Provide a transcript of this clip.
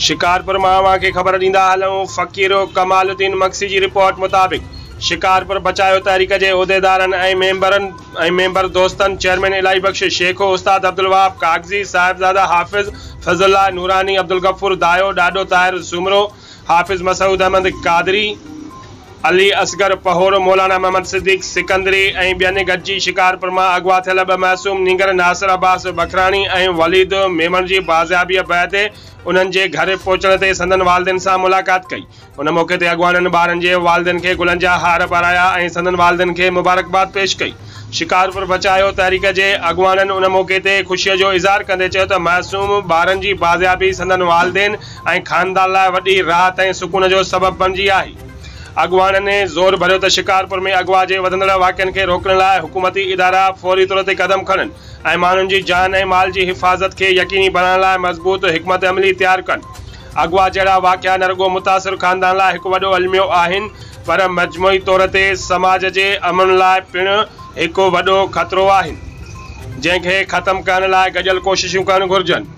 शिकारपुर मां के खबर दींदा हलूं। फ़कीरो कमालुद्दीन मक्सी की रिपोर्ट मुताबिक शिकारपुर बचायो तहरीक के उहदेदारन मेंबर दोस्तन चेयरमैन इलाही बख्श शेखो उस्ताद अब्दुल वहाब कागजी साहिबजादा हाफिज फजल्ला नूरानी अब्दुल गफूर दायो डाडो ताहिर सुमरो हाफिज मसूद अहमद कादरी अली असगर पहोरो मौलाना मोहम्मद सिद्दीक सिकंदरी बियन गॾिजी शिकारपुर में अगवा थियल ब मासूम नींगर नासिर अब्बास बखरानी वलीद मेमन की बाज़ियाबी बैदि उन्हनि जे घर पहुचण ते संदन वालदेन से मुलाकात कई। उन मौके ते अगवाननि ॿारनि जे वालदेन के गुलन जा हार पाराया संदन वालदेन के मुबारकबाद पेश कई। शिकारपुर बचायो तहरीक के अगवाननि उन मौके ते खुशी जो इज़हार कंदे चयो त मासूम ॿारनि जी बाज़ियाबी संदन वालदेन खानदान लाइ वॾी राहत सुकून जो सबब बणिजी आहे। अगवान ने जोर भरियो त शिकारपुर में अगवा के वधंदड़ वाक़िअनि खे रोकण लाइ हुकूमती इदारा फौरी तौर ते कदम खणनि माण्हुनि जी जान माल की हिफाजत के यकीनी बनाने लाइ मज़बूत हिकमत अमली तैयार कनि। अगवा जड़ा वाक़िआ न रुगो मुतासिर खानदान लाइ हिकु वॾो अलमियो आहिनि पर मजमूई तौर ते समाज के अमन लाइ पिण हिकु वॾो ख़तरो आहिनि जंहिंखे ख़त्म करण लाइ गॾियल कोशिशूं करणु घुरिजनि।